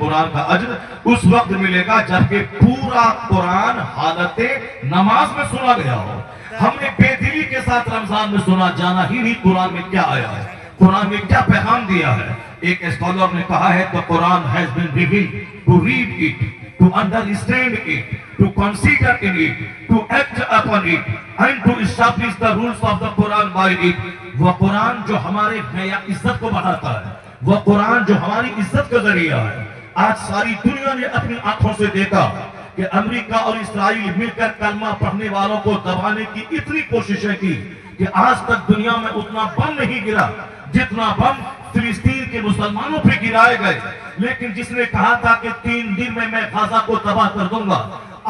قرآن کا اجر اس وقت ملے گا جبکہ پورا قرآن حالت نماز میں سنا گیا ہو. ہم نے بے دلی کے ساتھ رمضان میں سنا، جانا ہی نہیں قرآن میں کیا آیا ہے، قرآن میں کیا پیغام دیا ہے. ایک اسکالر نے کہا ہے the Quran has been revealed to read it, to understand it, to consider in it, to act upon it, and to establish the rules of the Quran by it. وہ قرآن جو ہمارے عزت کو بڑھاتا ہے، وہ قرآن جو ہماری عزت کا ذریعہ ہے. آج ساری دنیا نے اپنی آنکھوں سے دیکھا کہ امریکہ اور اسرائیل مل کر کلمہ پڑھنے والوں کو دبانے کی اتنی کوششیں کی کہ آج تک دنیا میں اتنا بم نہیں گرا جتنا بم فلسطین کے مسلمانوں پہ گرائے گئے. لیکن جس نے کہا تھا کہ 3 دن میں غزہ کو تباہ کر دوں گا،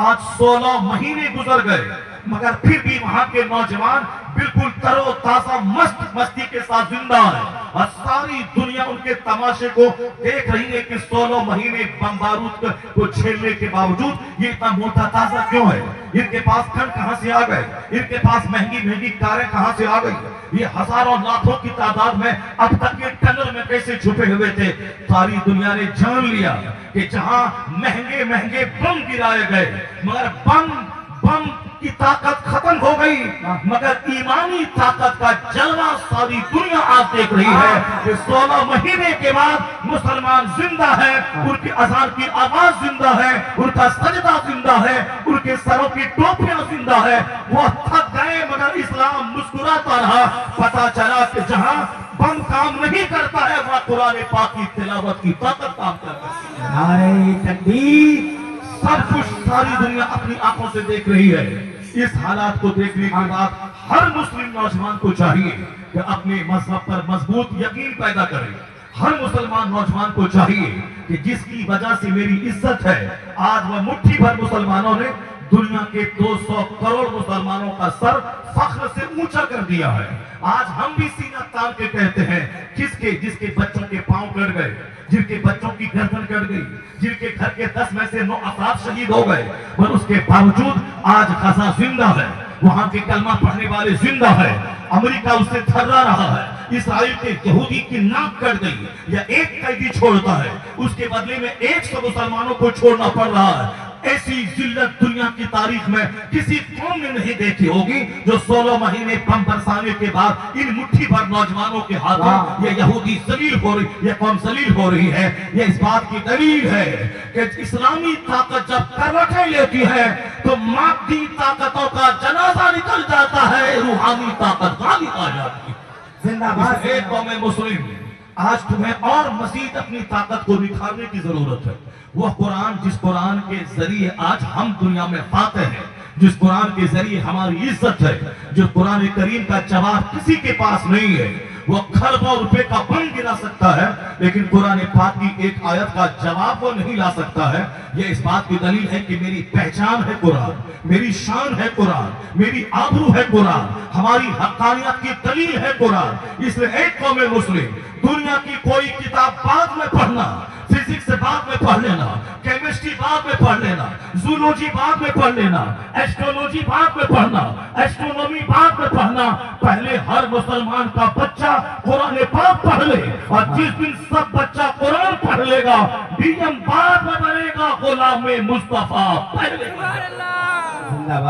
آج 16 مہینے گزر گئے مگر پھر بھی وہاں کے نوجوان بالکل تر و تازہ مستی کے ساتھ زندہ ہیں اور ساری دنیا ان کے تماشے کو دیکھ رہی ہے کہ 16 مہینے بم بارود کو جھیلنے کے باوجود یہ اتنا موٹا تازہ کیوں ہے. ان کے پاس کھن کہاں سے آ گئے، ان کے پاس مہنگی کاریں کہاں سے آ گئی، یہ ہزاروں لاکھوں کی تعداد میں اب تک یہ ٹنل میں کیسے چھپے ہوئے تھے. ساری دنیا نے جان لیا کہ جہاں مہنگے بم گرائے گئے مگر بم کی طاقت ختم ہو گئی مگر ایمانی طاقت کا جلوہ ساری دنیا آج دیکھ رہی ہے کہ 16 مہینے کے بعد مسلمان زندہ ہے، ان کی اذان کی آواز زندہ ہے، ان کا سجدہ زندہ ہے، ان کے سروں کی ٹوپیاں زندہ ہے. وہ تھک گئے مگر اسلام مسکراتا رہا. پتا چلا کہ جہاں بم کام نہیں کرتا ہے وہاں قرآن پاک کی تلاوت کی طاقت کام کرتا ہے. نعرہ تکبیر. سب کچھ ساری دنیا اپنی آنکھوں سے دیکھ رہی ہے. اس حالات کو دیکھنے کے بعد ہر مسلم نوجوان کو چاہیے کہ اپنے مذہب پر مضبوط یقین پیدا کرے. ہر مسلمان نوجوان کو چاہیے کہ جس کی وجہ سے میری عزت ہے، آج وہ مٹھی بھر مسلمانوں نے دنیا کے 200 کروڑ مسلمانوں کا سر فخر سے اونچا کر دیا ہے. آج ہم بھی سینہ تان کے کہتے ہیں جس کے بچوں کے پاؤں کٹ گئے، جن کے بچوں کی گردن کٹ گئی، جن کے گھر کے 10 میں سے 9 افراد شہید ہو گئے، پر اس کے باوجود آج غزہ زندہ ہے، وہاں کے کلمہ پڑھنے والے زندہ ہے. امریکہ اس سے تھرا رہا ہے. اسرائیل کے یہودی کی ناک کٹ گئی یا ایک قیدی چھوڑتا ہے، اس کے بدلے میں 100 مسلمانوں کو چھوڑنا پڑ رہا ہے. ایسی ذلت دنیا کی تاریخ میں کسی قوم نے نہیں دیکھی ہوگی جو 16 مہینے بم برسانے کے بعد ان مٹھی بھر نوجوانوں کے ہاتھوں یہ یہودی ذلیل ہو رہی، یہ قوم ذلیل ہو رہی ہے. یہ اس بات کی دلیل ہے کہ اسلامی طاقت جب کروٹیں لیتی ہے تو مادی طاقتوں کا جنازہ نکل جاتا ہے، روحانی طاقت غالب آ جاتی ہے. زندہ باد. اے قوم مسلم، آج تمہیں اور مزید اپنی طاقت کو نکھارنے کی ضرورت ہے. وہ قرآن جس قرآن کے ذریعے آج ہم دنیا میں فاتح ہیں، جس قرآن کے ذریعے ہماری عزت ہے، جو قرآن کریم کا جواب کسی کے پاس نہیں ہے. وہ کھربوں روپے کا بم گرا سکتا ہے لیکن قرآن پاک کی ایک آیت کا جواب وہ نہیں لا سکتا ہے. یہ اس بات کی دلیل ہے کہ میری پہچان ہے قرآن، میری شان ہے قرآن، میری آبرو ہے قرآن، ہماری حقانیت کی دلیل ہے قرآن. اس لیے ایک قوم مسلم، دنیا کی کوئی کتاب بعد میں پڑھنا، فزکس بعد میں پڑھ لینا، کیمسٹری بعد میں پڑھ لینا، زولوجی بعد میں پڑھ لینا، ایسٹرولوجی بعد میں پڑھنا، ایسٹرونومی بعد میں پڑھنا. پہلے ہر مسلمان کا بچہ قرآن پاک پڑھ لے اور جس دن سب بچہ قرآن پڑھ لے گا ڈی ایم بعد میں بنے گا، غلام مصطفیٰ پہلے. زندہ باد.